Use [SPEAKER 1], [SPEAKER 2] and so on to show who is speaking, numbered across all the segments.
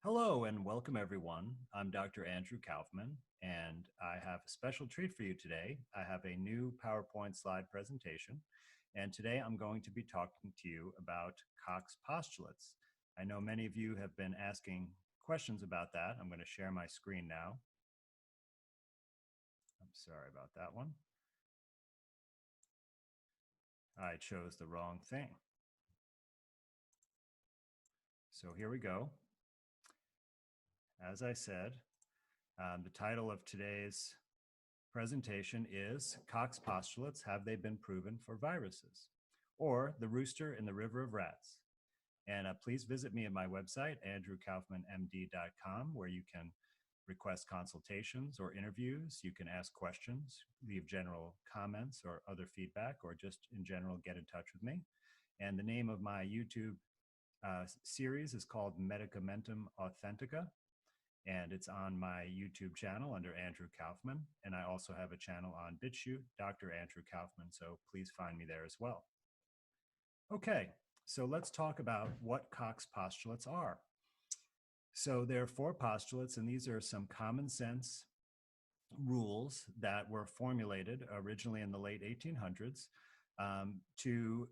[SPEAKER 1] Hello and welcome everyone. I'm Dr. Andrew Kaufman and I have a special treat for you today. I have a new PowerPoint slide presentation and today I'm going to be talking to you about Cox postulates. I know many of you have been asking questions about that. I'm going to share my screen now. I'm sorry about that one. I chose the wrong thing. So here we go. As I said, the title of today's presentation is Cox postulates, have they been proven for viruses? Or the rooster in the river of rats. And please visit me at my website, andrewkaufmanmd.com, where you can request consultations or interviews. You can ask questions, leave general comments or other feedback, or just in general get in touch with me. And the name of my YouTube series is called Medicamentum Authentica, and it's on my YouTube channel under Andrew Kaufman. And I also have a channel on BitChute, Dr. Andrew Kaufman, so please find me there as well. Okay, so let's talk about what Cox postulates are. So there are four postulates, and these are some common sense rules that were formulated originally in the late 1800s to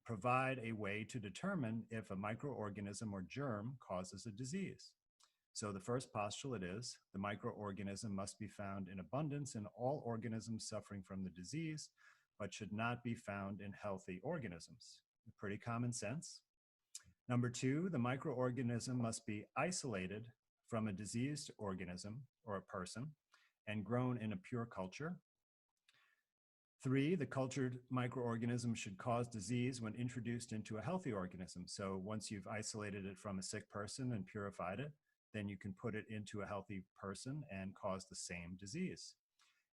[SPEAKER 1] provide a way to determine if a microorganism or germ causes a disease. So the first postulate is the microorganism must be found in abundance in all organisms suffering from the disease, but should not be found in healthy organisms. Pretty common sense. Number two, the microorganism must be isolated from a diseased organism or a person and grown in a pure culture. Three, the cultured microorganism should cause disease when introduced into a healthy organism. So once you've isolated it from a sick person and purified it, then you can put it into a healthy person and cause the same disease.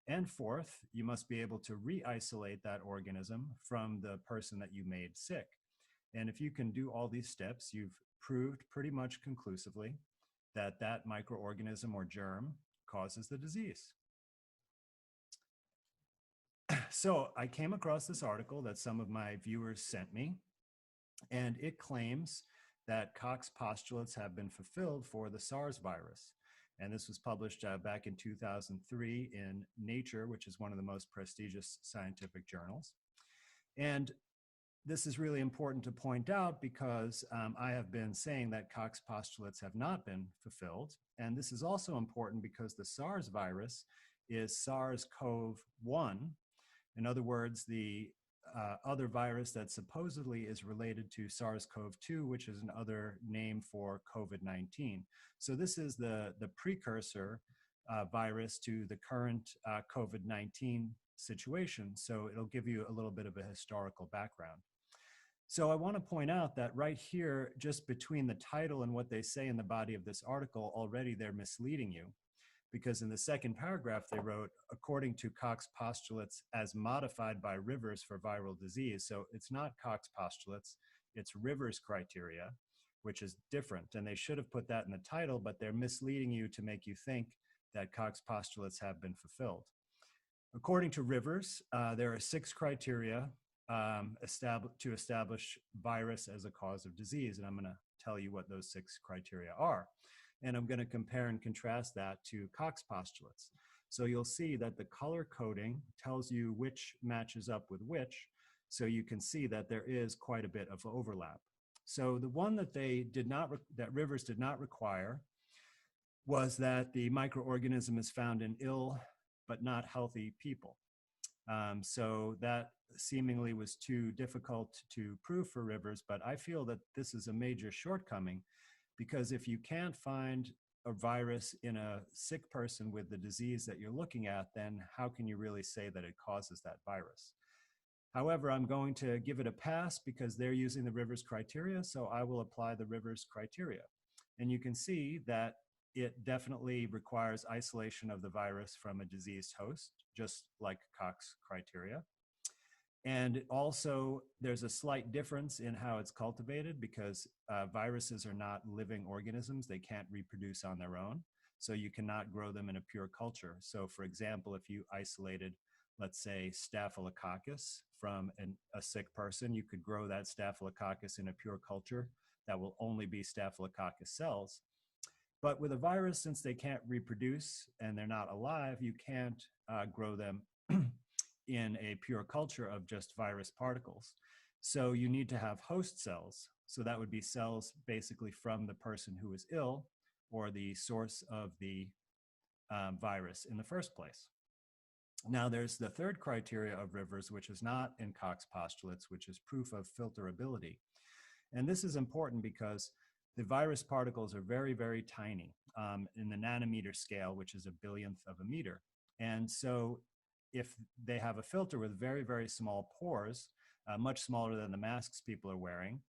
[SPEAKER 1] And fourth, you must be able to re-isolate that organism from the person that you made sick. And if you can do all these steps, you've proved pretty much conclusively that that microorganism or germ causes the disease. So I came across this article that some of my viewers sent me, and it claims that Cox postulates have been fulfilled for the SARS virus. And this was published back in 2003 in Nature, which is one of the most prestigious scientific journals. And this is really important to point out because I have been saying that Cox postulates have not been fulfilled. And this is also important because the SARS virus is SARS-CoV-1. In other words, the other virus that supposedly is related to SARS-CoV-2, which is another name for COVID-19. So this is the precursor virus to the current COVID-19 situation. So it'll give you a little bit of a historical background. So I want to point out that right here, just between the title and what they say in the body of this article, already they're misleading you. Because in the second paragraph, they wrote, according to Cox postulates as modified by Rivers for viral disease. So it's not Cox postulates, it's Rivers criteria, which is different. And they should have put that in the title, but they're misleading you to make you think that Cox postulates have been fulfilled. According to Rivers, there are 6 criteria to establish virus as a cause of disease. And I'm going to tell you what those 6 criteria are. And I'm going to compare and contrast that to Cox postulates. So you'll see that the color coding tells you which matches up with which, so you can see that there is quite a bit of overlap. So the one that that Rivers did not require was that the microorganism is found in ill but not healthy people. So that seemingly was too difficult to prove for Rivers, but I feel that this is a major shortcoming, because if you can't find a virus in a sick person with the disease that you're looking at, then how can you really say that it causes that virus? However, I'm going to give it a pass because they're using the Rivers criteria, so I will apply the Rivers criteria. And you can see that it definitely requires isolation of the virus from a diseased host, just like Cox criteria. And also, there's a slight difference in how it's cultivated because viruses are not living organisms. They can't reproduce on their own. So you cannot grow them in a pure culture. So for example, if you isolated, let's say, Staphylococcus from a sick person, you could grow that Staphylococcus in a pure culture that will only be Staphylococcus cells. But with a virus, since they can't reproduce and they're not alive, you can't grow them in a pure culture of just virus particles. So you need to have host cells. So that would be cells basically from the person who is ill or the source of the virus in the first place. Now, there's the third criteria of Rivers, which is not in Koch's postulates, which is proof of filterability. And this is important because the virus particles are very, very tiny in the nanometer scale, which is a billionth of a meter. And so if they have a filter with very, very small pores, much smaller than the masks people are wearing,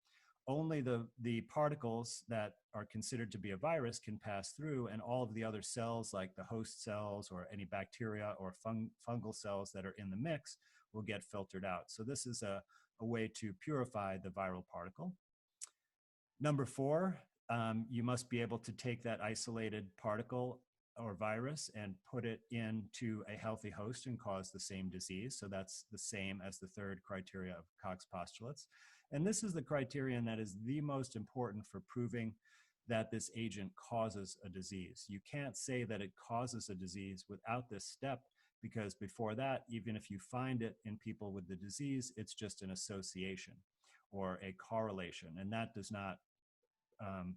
[SPEAKER 1] only the particles that are considered to be a virus can pass through, and all of the other cells, like the host cells or any bacteria or fungal cells that are in the mix, will get filtered out. So this is a way to purify the viral particle. Number four, you must be able to take that isolated particle or virus and put it into a healthy host and cause the same disease. So that's the same as the third criteria of Koch's postulates. And this is the criterion that is the most important for proving that this agent causes a disease. You can't say that it causes a disease without this step, because before that, even if you find it in people with the disease, it's just an association or a correlation, and that does not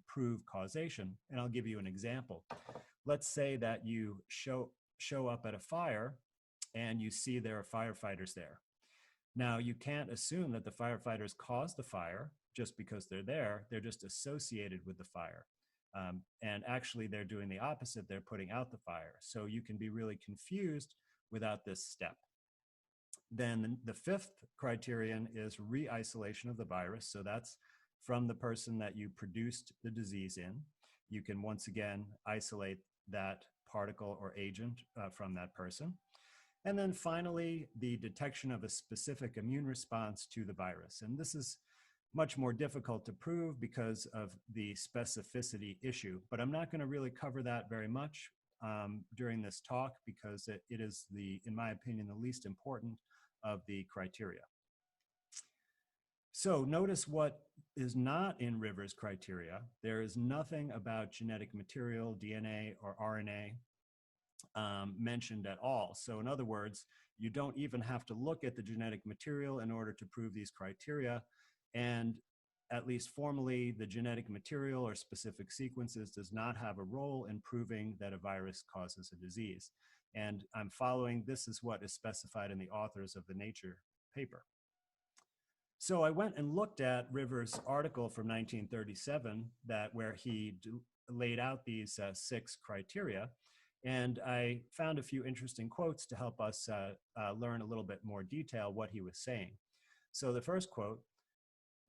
[SPEAKER 1] prove causation. And I'll give you an example. Let's say that you show up at a fire and you see there are firefighters there. Now, you can't assume that the firefighters caused the fire just because they're there. They're just associated with the fire. And actually, they're doing the opposite. They're putting out the fire. So you can be really confused without this step. Then the fifth criterion is re-isolation of the virus. So that's from the person that you produced the disease in. You can once again isolate that particle or agent from that person. And then finally, the detection of a specific immune response to the virus. And this is much more difficult to prove because of the specificity issue, but I'm not going to really cover that very much during this talk because it is in my opinion, the least important of the criteria. So notice what is not in Rivers' criteria. There is nothing about genetic material, DNA or RNA mentioned at all. So in other words, you don't even have to look at the genetic material in order to prove these criteria. And at least formally, the genetic material or specific sequences does not have a role in proving that a virus causes a disease. And I'm following, this is what is specified in the authors of the Nature paper. So I went and looked at Rivers' article from 1937 where he laid out these 6 criteria. And I found a few interesting quotes to help us learn a little bit more detail what he was saying. So the first quote,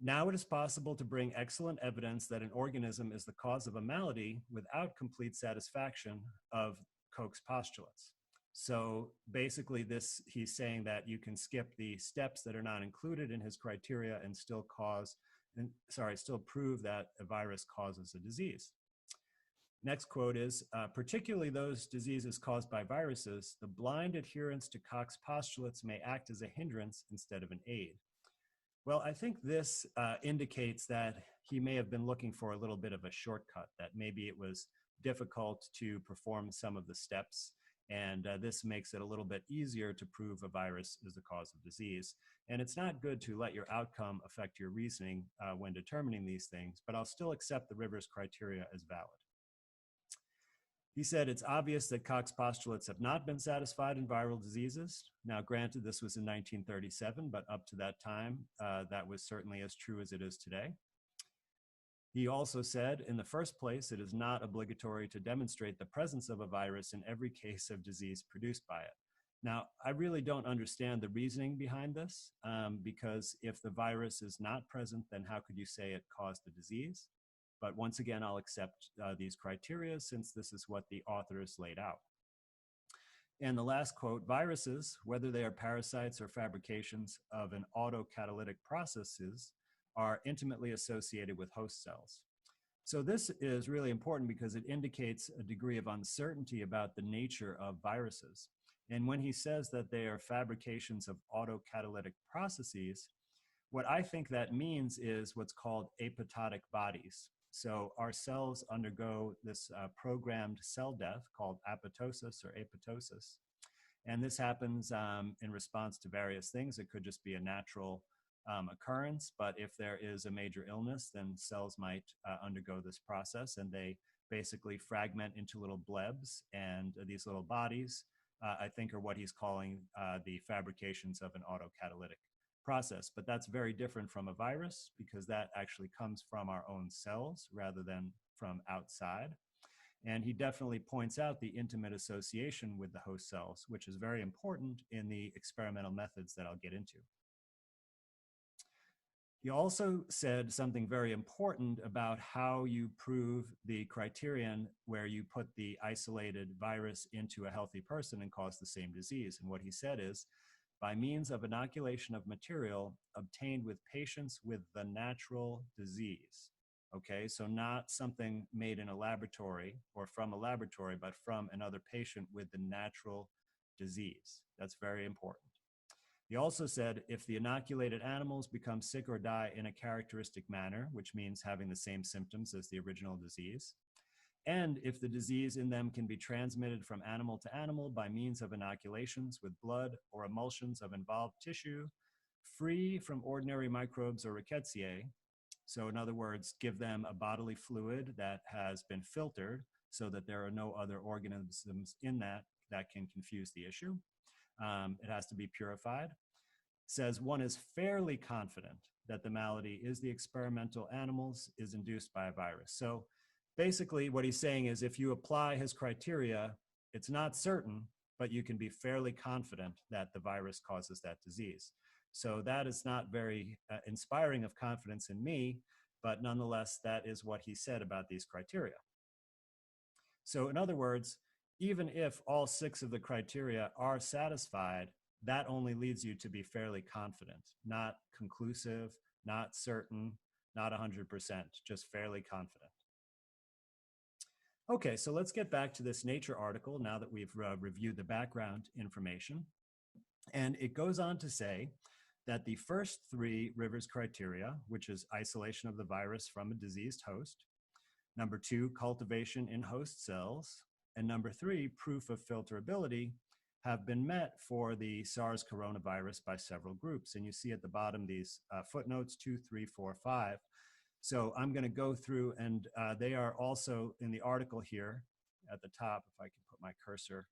[SPEAKER 1] "Now it is possible to bring excellent evidence that an organism is the cause of a malady without complete satisfaction of Koch's postulates." So basically he's saying that you can skip the steps that are not included in his criteria and still prove that a virus causes a disease. Next quote is, "Particularly those diseases caused by viruses, the blind adherence to Koch's postulates may act as a hindrance instead of an aid." Well, I think this indicates that he may have been looking for a little bit of a shortcut, that maybe it was difficult to perform some of the steps, and this makes it a little bit easier to prove a virus is the cause of disease. And it's not good to let your outcome affect your reasoning when determining these things, but I'll still accept the Rivers criteria as valid. He said, "It's obvious that Koch's postulates have not been satisfied in viral diseases." Now, granted, this was in 1937, but up to that time, that was certainly as true as it is today. He also said, "In the first place, it is not obligatory to demonstrate the presence of a virus in every case of disease produced by it." Now, I really don't understand the reasoning behind this, because if the virus is not present, then how could you say it caused the disease? But once again, I'll accept these criteria since this is what the authors laid out. And the last quote, "Viruses, whether they are parasites or fabrications of an autocatalytic processes, are intimately associated with host cells." So this is really important because it indicates a degree of uncertainty about the nature of viruses. And when he says that they are fabrications of autocatalytic processes, what I think that means is what's called apoptotic bodies. So our cells undergo this programmed cell death called apoptosis or apoptosis. And this happens in response to various things. It could just be a natural occurrence, but if there is a major illness, then cells might undergo this process, and they basically fragment into little blebs. And these little bodies, I think, are what he's calling the fabrications of an autocatalytic process. But that's very different from a virus, because that actually comes from our own cells rather than from outside. And he definitely points out the intimate association with the host cells, which is very important in the experimental methods that I'll get into. He also said something very important about how you prove the criterion where you put the isolated virus into a healthy person and cause the same disease. And what he said is, by means of inoculation of material obtained with patients with the natural disease. Okay, so not something made in a laboratory or from a laboratory, but from another patient with the natural disease. That's very important. He also said, if the inoculated animals become sick or die in a characteristic manner, which means having the same symptoms as the original disease, and if the disease in them can be transmitted from animal to animal by means of inoculations with blood or emulsions of involved tissue, free from ordinary microbes or rickettsia, so in other words, give them a bodily fluid that has been filtered so that there are no other organisms in that can confuse the issue. It has to be purified. Says one is fairly confident that the malady is the experimental animals is induced by a virus. So basically what he's saying is, if you apply his criteria, it's not certain, but you can be fairly confident that the virus causes that disease. So that is not very inspiring of confidence in me, but nonetheless, that is what he said about these criteria. So in other words, even if all 6 of the criteria are satisfied, that only leads you to be fairly confident, not conclusive, not certain, not 100%, just fairly confident. Okay, so let's get back to this Nature article now that we've reviewed the background information. And it goes on to say that the first 3 Rivers criteria, which is isolation of the virus from a diseased host, number 2, cultivation in host cells, and number 3, proof of filterability, have been met for the SARS coronavirus by several groups. And you see at the bottom these footnotes 2, 3, 4, 5. So I'm going to go through, and they are also in the article here at the top. If I can put my cursor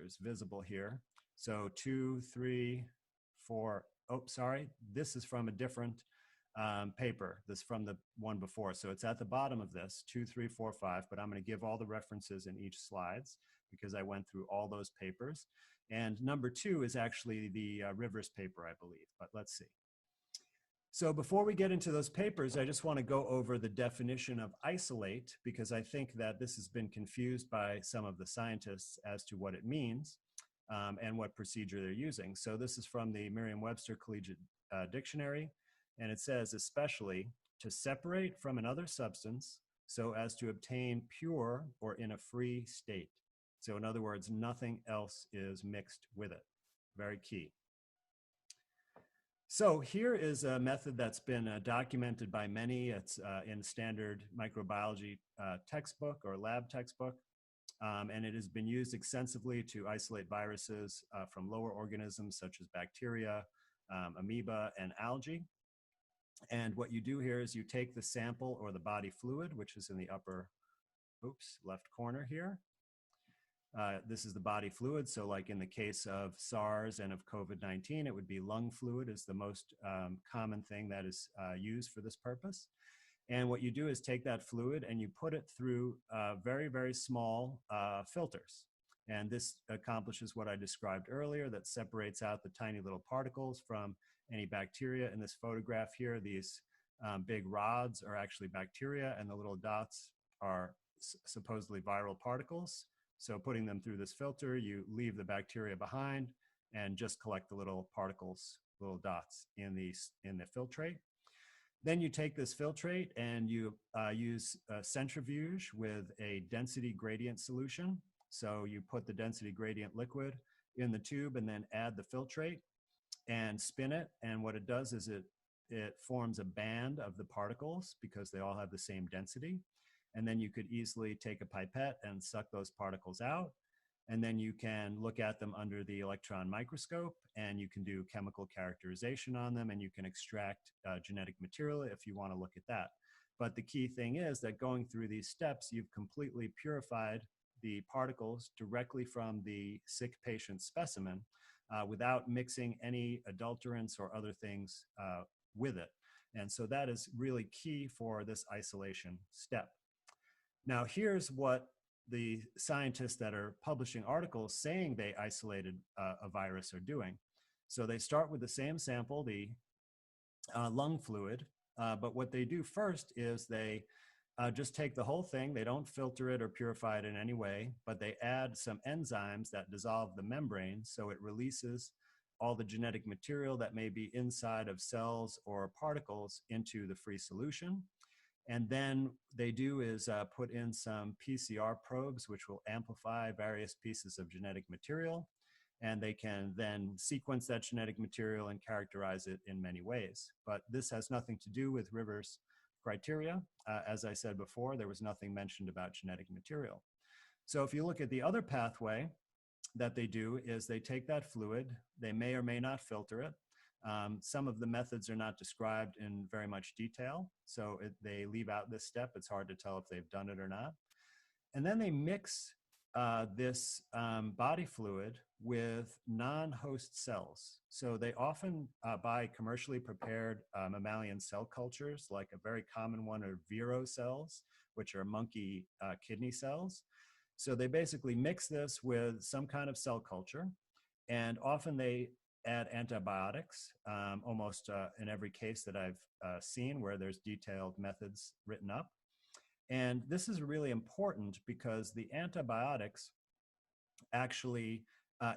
[SPEAKER 1] is visible here. So 2, 3, 4. Oh, sorry. This is from a different paper. This is from the one before. So it's at the bottom of this, 2, 3, 4, 5. But I'm going to give all the references in each slides because I went through all those papers. And number 2 is actually the Rivers paper, I believe. But let's see. So before we get into those papers, I just want to go over the definition of isolate, because I think that this has been confused by some of the scientists as to what it means and what procedure they're using. So this is from the Merriam-Webster Collegiate Dictionary, and it says, especially to separate from another substance so as to obtain pure or in a free state. So in other words, nothing else is mixed with it. Very key. So here is a method that's been documented by many. It's in standard microbiology textbook or lab textbook, and it has been used extensively to isolate viruses from lower organisms such as bacteria, amoeba, and algae. And what you do here is you take the sample or the body fluid, which is in the upper, left corner here. This is the body fluid. So like in the case of SARS and of COVID-19, it would be lung fluid is the most common thing that is used for this purpose. And what you do is take that fluid and you put it through very, very small filters. And this accomplishes what I described earlier, that separates out the tiny little particles from any bacteria. In this photograph here, these big rods are actually bacteria, and the little dots are supposedly viral particles. So putting them through this filter, you leave the bacteria behind and just collect the little particles, little dots in the filtrate. Then you take this filtrate and you use a centrifuge with a density gradient solution. So you put the density gradient liquid in the tube and then add the filtrate and spin it. And what it does is it it forms a band of the particles because they all have the same density. And then you could easily take a pipette and suck those particles out. And then you can look at them under the electron microscope, and you can do chemical characterization on them, and you can extract genetic material if you want to look at that. But the key thing is that going through these steps, you've completely purified the particles directly from the sick patient's specimen without mixing any adulterants or other things with it. And so that is really key for this isolation step. Now, here's what the scientists that are publishing articles saying they isolated a virus are doing. So they start with the same sample, the lung fluid, but what they do first is they just take the whole thing. They don't filter it or purify it in any way, but they add some enzymes that dissolve the membrane, so it releases all the genetic material that may be inside of cells or particles into the free solution. And then they do is put in some PCR probes, which will amplify various pieces of genetic material. And they can then sequence that genetic material and characterize it in many ways. But this has nothing to do with Rivers' criteria. As I said before, there was nothing mentioned about genetic material. So if you look at the other pathway that they do is they take that fluid, they may or may not filter it. Some of the methods are not described in very much detail, so they leave out this step. It's hard to tell if they've done it or not. And then they mix this body fluid with non-host cells. So they often buy commercially prepared mammalian cell cultures, like a very common one are Vero cells, which are monkey kidney cells. So they basically mix this with some kind of cell culture, and often they add antibiotics, almost in every case that I've seen where there's detailed methods written up. And this is really important because the antibiotics actually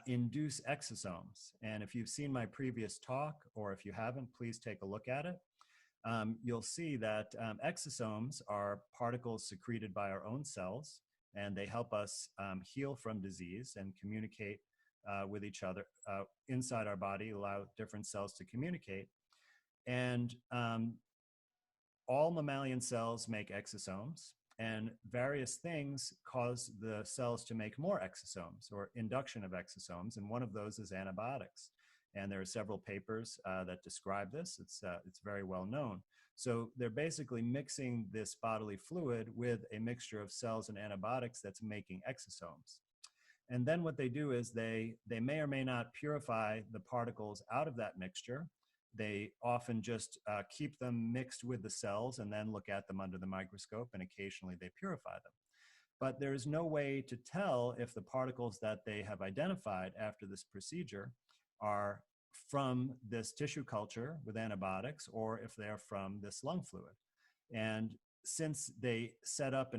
[SPEAKER 1] induce exosomes. And if you've seen my previous talk, or if you haven't, please take a look at it. You'll see that exosomes are particles secreted by our own cells, and they help us heal from disease and communicate with each other inside our body, allow different cells to communicate. And all mammalian cells make exosomes, and various things cause the cells to make more exosomes or induction of exosomes, and one of those is antibiotics. And there are several papers that describe this. It's very well known. So they're basically mixing this bodily fluid with a mixture of cells and antibiotics that's making exosomes. And then what they do is they may or may not purify the particles out of that mixture. They often just keep them mixed with the cells and then look at them under the microscope, and occasionally they purify them. But there's no way to tell if the particles that they have identified after this procedure are from this tissue culture with antibiotics or if they're from this lung fluid. And since they set up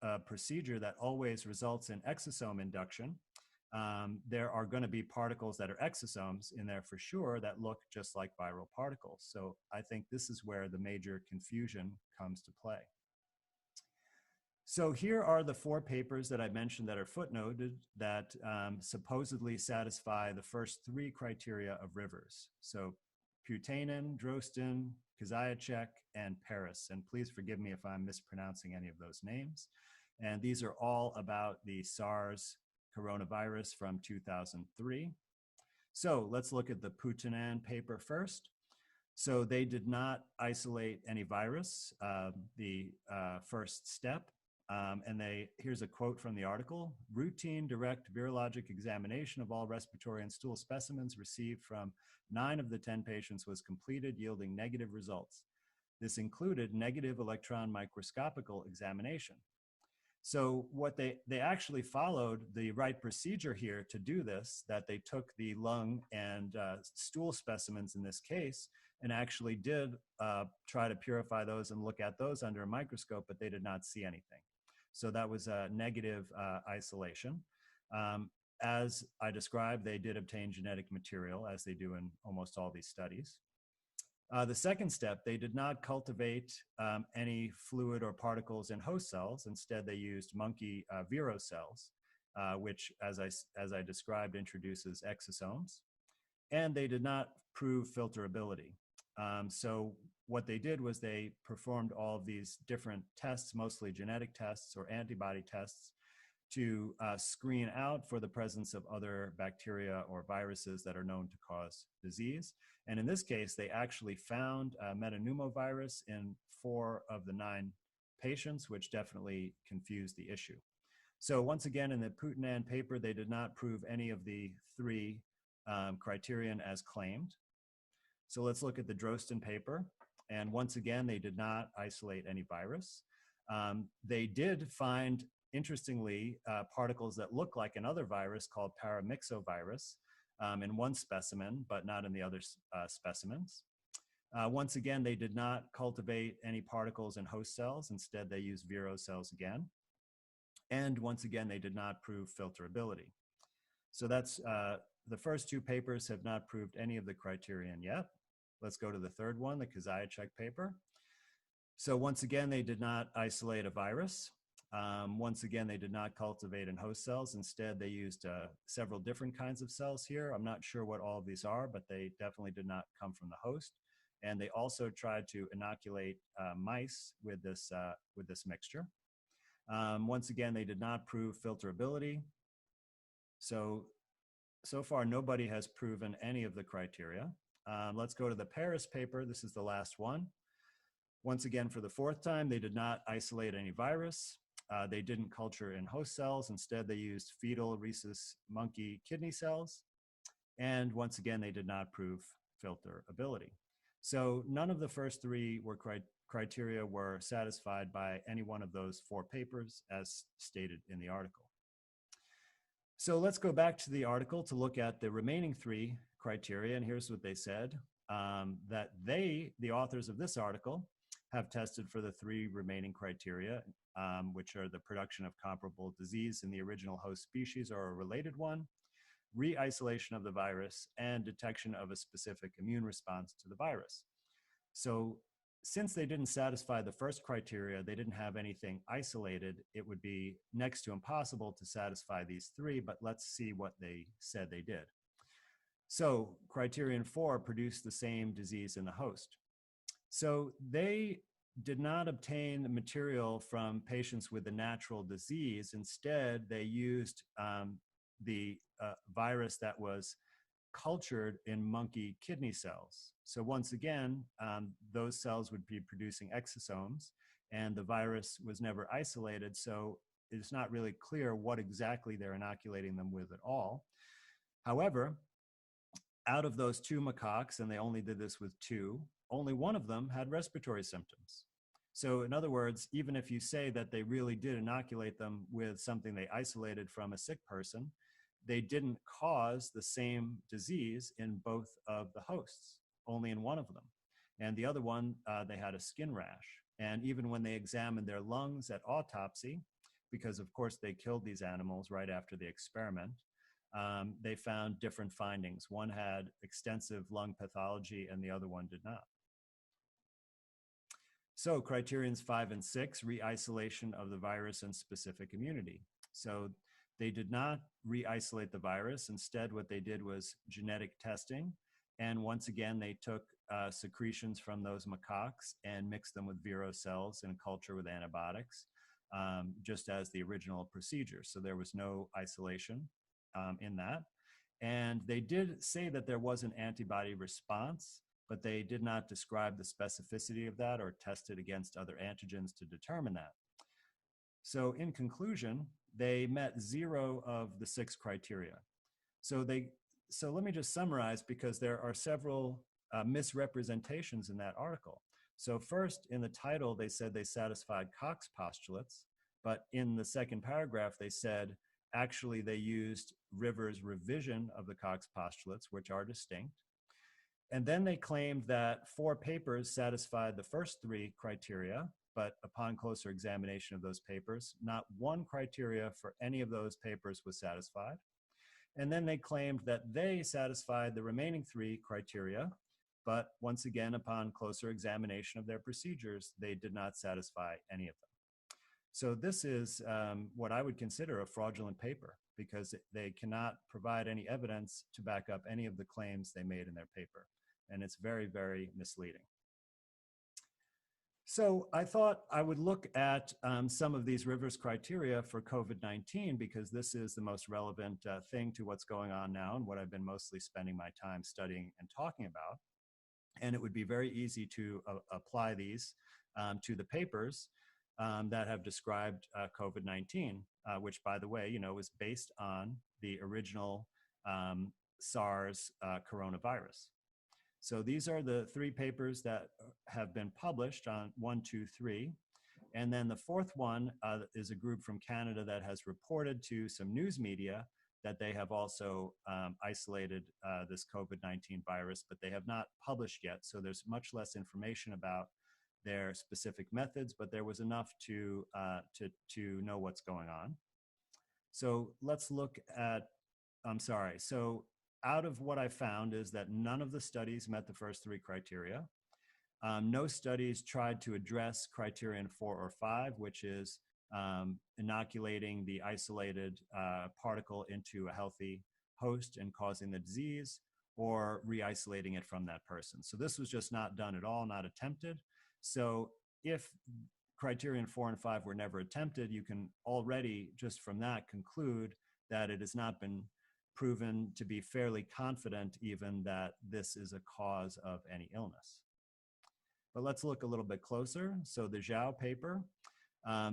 [SPEAKER 1] a procedure that always results in exosome induction, there are going to be particles that are exosomes in there for sure that look just like viral particles. So I think this is where the major confusion comes to play. So here are the 4 papers that I mentioned that are footnoted that supposedly satisfy the first 3 criteria of Rivers. So Putanen, Drosten, Kaziacek, and Paris. And please forgive me if I'm mispronouncing any of those names. And these are all about the SARS coronavirus from 2003. So let's look at the Putanen paper first. So they did not isolate any virus, the first step. And here's a quote from the article: routine direct virologic examination of all respiratory and stool specimens received from 9 of the 10 patients was completed, yielding negative results. This included negative electron microscopical examination. So what they actually followed the right procedure here to do this, that they took the lung and stool specimens in this case and actually did try to purify those and look at those under a microscope, but they did not see anything. So that was a negative isolation. As I described, they did obtain genetic material, as they do in almost all these studies. The second step, they did not cultivate any fluid or particles in host cells. Instead, they used monkey Vero cells, which, as I described, introduces exosomes. And they did not prove filterability. So what they did was they performed all of these different tests, mostly genetic tests or antibody tests, to screen out for the presence of other bacteria or viruses that are known to cause disease. And in this case, they actually found metapneumovirus in 4 of the 9 patients, which definitely confused the issue. So once again, in the Putanen paper, they did not prove any of the 3 criterion as claimed. So let's look at the Drosten paper. And once again, they did not isolate any virus. They did find, interestingly, particles that look like another virus called paramyxovirus in one specimen, but not in the other specimens. Once again, they did not cultivate any particles in host cells. Instead, they used vero cells again. And once again, they did not prove filterability. So that's the first 2 papers have not proved any of the criterion yet. Let's go to the third one, the Kaziachek paper. So once again, they did not isolate a virus. Once again, they did not cultivate in host cells. Instead, they used several different kinds of cells here. I'm not sure what all of these are, but they definitely did not come from the host. And they also tried to inoculate mice with this mixture. Once again, they did not prove filterability. So far, nobody has proven any of the criteria. Let's go to the Paris paper. This is the last one. Once again, for the 4th time, they did not isolate any virus. They didn't culture in host cells. Instead, they used fetal rhesus monkey kidney cells. And once again, they did not prove filterability. So none of the first 3 were criteria were satisfied by any one of those 4 papers as stated in the article. So let's go back to the article to look at the remaining 3 criteria. And here's what they said, that the authors of this article, have tested for the 3 remaining criteria, which are the production of comparable disease in the original host species or a related one, re-isolation of the virus, and detection of a specific immune response to the virus. So since they didn't satisfy the first criteria, they didn't have anything isolated, it would be next to impossible to satisfy these 3, but let's see what they said they did. So criterion 4, produced the same disease in the host. So they did not obtain the material from patients with a natural disease. Instead, they used the virus that was cultured in monkey kidney cells. So once again, those cells would be producing exosomes, and the virus was never isolated, so it's not really clear what exactly they're inoculating them with at all. However, out of those 2 macaques, and they only did this with 2, only one of them had respiratory symptoms. So in other words, even if you say that they really did inoculate them with something they isolated from a sick person, they didn't cause the same disease in both of the hosts, only in one of them. And the other one, they had a skin rash. And even when they examined their lungs at autopsy, because of course they killed these animals right after the experiment, they found different findings. One had extensive lung pathology and the other one did not. So criterions 5 and 6, re-isolation of the virus and specific immunity. So they did not re-isolate the virus. Instead, what they did was genetic testing. And once again, they took secretions from those macaques and mixed them with vero cells in culture with antibiotics, just as the original procedure. So there was no isolation in that. And they did say that there was an antibody response, but they did not describe the specificity of that or test it against other antigens to determine that. So in conclusion, they met 0 of the 6 criteria. So let me just summarize, because there are several misrepresentations in that article. So first, in the title, they said they satisfied Koch's postulates, but in the second paragraph, they said actually they used Rivers' revision of the Koch's postulates, which are distinct. And then they claimed that 4 papers satisfied the first 3 criteria, but upon closer examination of those papers, not one criteria for any of those papers was satisfied. And then they claimed that they satisfied the remaining 3 criteria, but once again, upon closer examination of their procedures, they did not satisfy any of them. So this is what I would consider a fraudulent paper, because they cannot provide any evidence to back up any of the claims they made in their paper. and it's very, very misleading. So I thought I would look at some of these Rivers criteria for COVID-19 because this is the most relevant thing to what's going on now and what I've been mostly spending my time studying and talking about. And it would be very easy to apply these to the papers that have described COVID-19, which, by the way, is based on the original SARS coronavirus. So these are the 3 papers that have been published on 1, 2, 3. And then the 4th one is a group from Canada that has reported to some news media that they have also isolated this COVID-19 virus, but they have not published yet. So there's much less information about their specific methods, but there was enough to know what's going on. So let's look at, so out of what I found is that none of the studies met the first 3 criteria. No studies tried to address criterion 4 or 5, which is inoculating the isolated particle into a healthy host and causing the disease, or re-isolating it from that person. So this was just not done at all, not attempted. So if criterion 4 and 5 were never attempted, you can already just from that conclude that it has not been proven to be fairly confident even that this is a cause of any illness. But let's look a little bit closer. So the Zhao paper,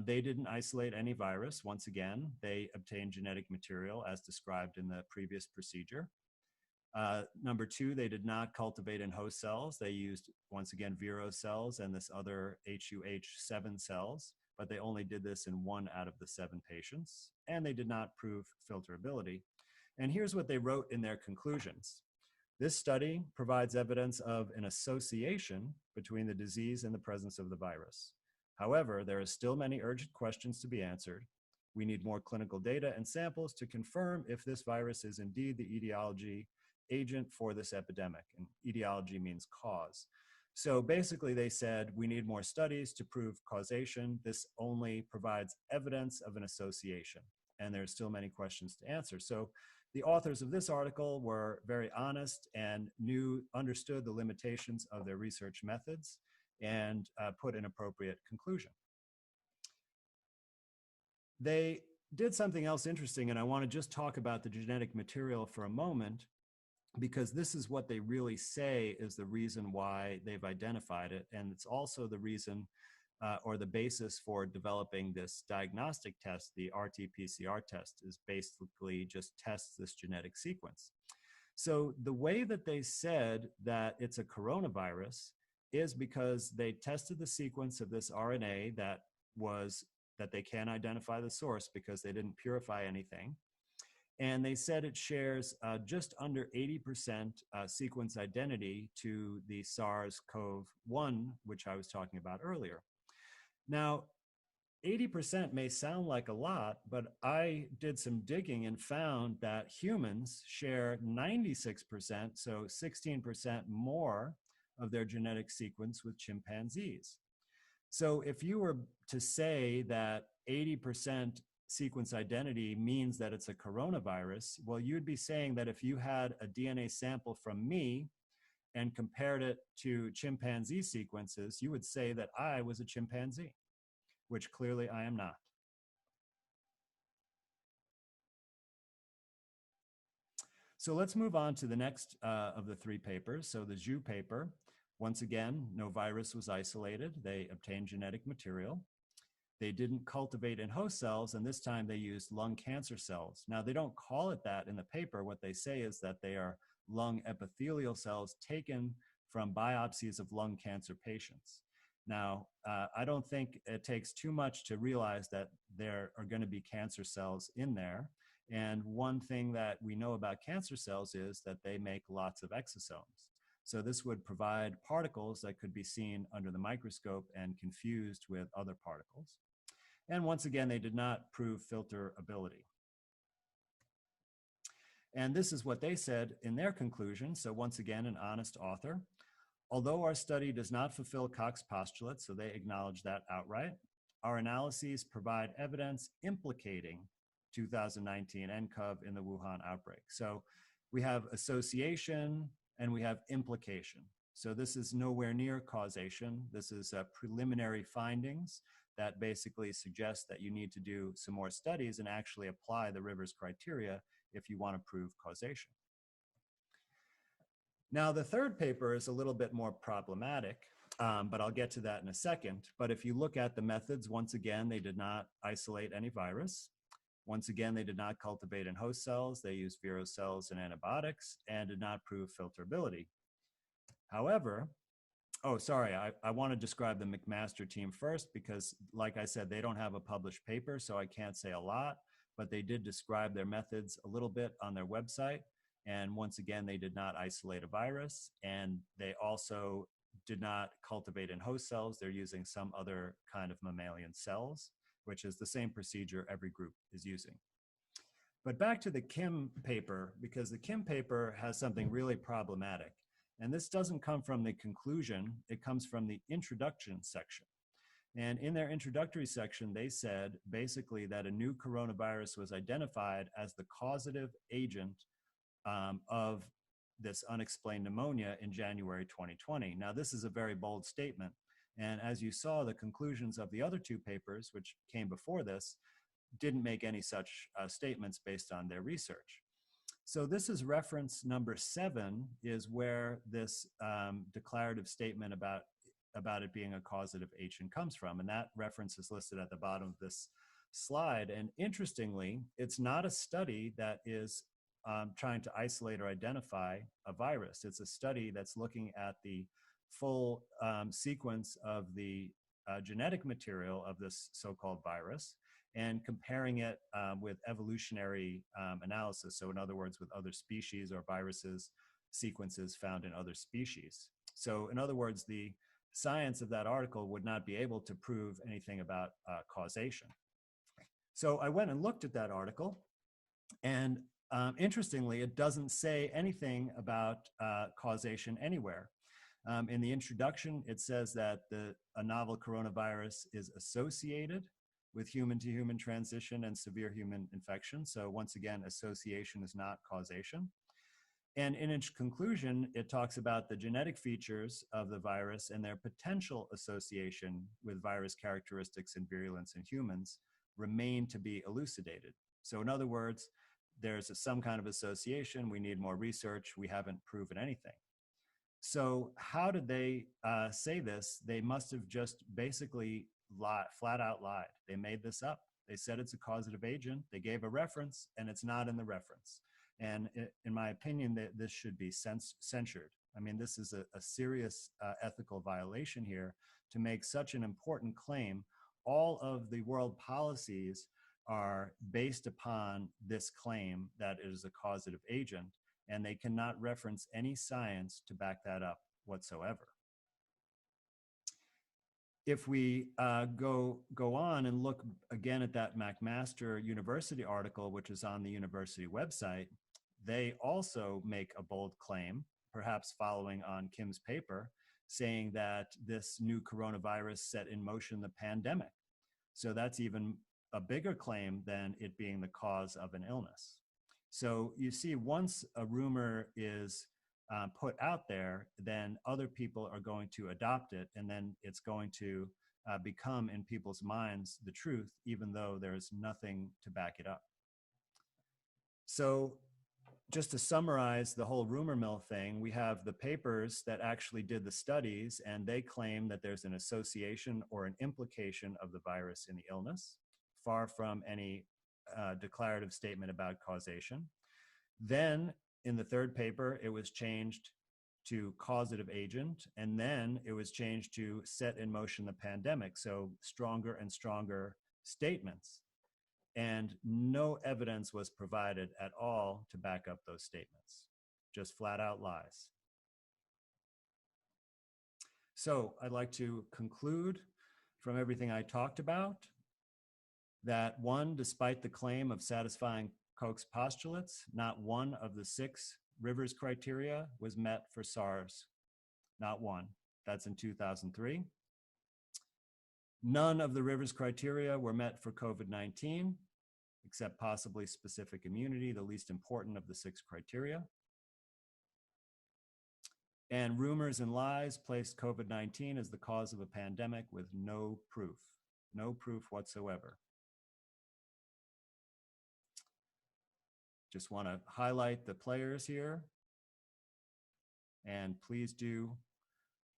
[SPEAKER 1] they didn't isolate any virus. Once again, they obtained genetic material as described in the previous procedure. Number 2, they did not cultivate in host cells. They used, once again, Vero cells and this other HUH7 cells, but they only did this in 1 out of the 7 patients, and they did not prove filterability. And here's what they wrote in their conclusions. This study provides evidence of an association between the disease and the presence of the virus. However, there are still many urgent questions to be answered. We need more clinical data and samples to confirm if this virus is indeed the etiology agent for this epidemic. And etiology means cause. So basically they said, we need more studies to prove causation. This only provides evidence of an association. And there's still many questions to answer. So the authors of this article were very honest and understood the limitations of their research methods and put an appropriate conclusion. They did something else interesting, and I want to just talk about the genetic material for a moment, because this is what they really say is the reason why they've identified it, and it's also the reason or the basis for developing this diagnostic test. The RT-PCR test is basically just tests this genetic sequence. So the way that they said that it's a coronavirus is because they tested the sequence of this RNA that they can't identify the source because they didn't purify anything. And they said it shares just under 80% sequence identity to the SARS-CoV-1, which I was talking about earlier. Now, 80% may sound like a lot, but I did some digging and found that humans share 96%, so 16% more of their genetic sequence with chimpanzees. So if you were to say that 80% sequence identity means that it's a coronavirus, well, you'd be saying that if you had a DNA sample from me and compared it to chimpanzee sequences, you would say that I was a chimpanzee, which clearly I am not. So let's move on to the next of the 3 papers. So the Zhu paper, once again, no virus was isolated. They obtained genetic material. They didn't cultivate in host cells, and this time they used lung cancer cells. Now, they don't call it that in the paper. What they say is that they are lung epithelial cells taken from biopsies of lung cancer patients. Now, I don't think it takes too much to realize that there are going to be cancer cells in there. And one thing that we know about cancer cells is that they make lots of exosomes. So this would provide particles that could be seen under the microscope and confused with other particles. And once again, they did not prove filterability. And this is what they said in their conclusion. So once again, an honest author. Although our study does not fulfill Koch's postulate, so they acknowledge that outright, our analyses provide evidence implicating 2019 nCoV in the Wuhan outbreak. So we have association, and we have implication. So this is nowhere near causation. This is preliminary findings that basically suggest that you need to do some more studies and actually apply the Rivers criteria if you want to prove causation. Now, the third paper is a little bit more problematic, but I'll get to that in a second. But if you look at the methods, once again, they did not isolate any virus. Once again, they did not cultivate in host cells. They used vero cells and antibiotics and did not prove filterability. However, I want to describe the McMaster team first because, like I said, they don't have a published paper, so I can't say a lot, but they did describe their methods a little bit on their website. And once again, they did not isolate a virus, and they also did not cultivate in host cells. They're using some other kind of mammalian cells, which is the same procedure every group is using. But back to the Kim paper, because the Kim paper has something really problematic. And this doesn't come from the conclusion, it comes from the introduction section. And in their introductory section, they said basically that a new coronavirus was identified as the causative agent of this unexplained pneumonia in January 2020. Now, this is a very bold statement. And as you saw, the conclusions of the other two papers, which came before this, didn't make any such statements based on their research. So this is reference number 7, is where this declarative statement about it being a causative agent comes from. And that reference is listed at the bottom of this slide. And interestingly, it's not a study that is trying to isolate or identify a virus. It's a study that's looking at the full sequence of the genetic material of this so-called virus and comparing it with evolutionary analysis. So in other words, with other species or viruses sequences found in other species. So in other words, the science of that article would not be able to prove anything about causation. So I went and looked at that article, and interestingly, it doesn't say anything about causation anywhere. In the introduction, it says that a novel coronavirus is associated with human-to-human transition and severe human infection. So once again, association is not causation. And in its conclusion, it talks about the genetic features of the virus and their potential association with virus characteristics and virulence in humans remain to be elucidated. So in other words, there's some kind of association. We need more research. We haven't proven anything. So how did they say this? They must have just basically flat out lied. They made this up. They said it's a causative agent. They gave a reference, and it's not in the reference. And in my opinion, this should be censured. I mean, this is a serious ethical violation here to make such an important claim. All of the world policies are based upon this claim that it is a causative agent, and they cannot reference any science to back that up whatsoever. If we go on and look again at that McMaster University article, which is on the university website, they also make a bold claim, perhaps following on Kim's paper, saying that this new coronavirus set in motion the pandemic. So that's even a bigger claim than it being the cause of an illness. So you see, once a rumor is put out there, then other people are going to adopt it, and then it's going to become in people's minds the truth, even though there's nothing to back it up. So just to summarize the whole rumor mill thing, we have the papers that actually did the studies, and they claim that there's an association or an implication of the virus in the illness, far from any declarative statement about causation. Then in the third paper, it was changed to causative agent, and then it was changed to set in motion the pandemic. So stronger and stronger statements. And no evidence was provided at all to back up those statements, just flat out lies. So I'd like to conclude from everything I talked about that 1, despite the claim of satisfying Koch's postulates, not one of the 6 Rivers criteria was met for SARS, not one. That's in 2003. None of the Rivers criteria were met for COVID-19, except possibly specific immunity, the least important of the 6 criteria. And rumors and lies placed COVID-19 as the cause of a pandemic with no proof whatsoever. Just want to highlight the players here. And please do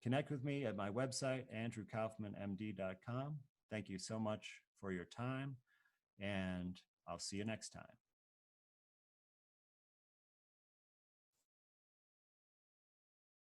[SPEAKER 1] connect with me at my website, andrewkaufmanmd.com. Thank you so much for your time, and I'll see you next time.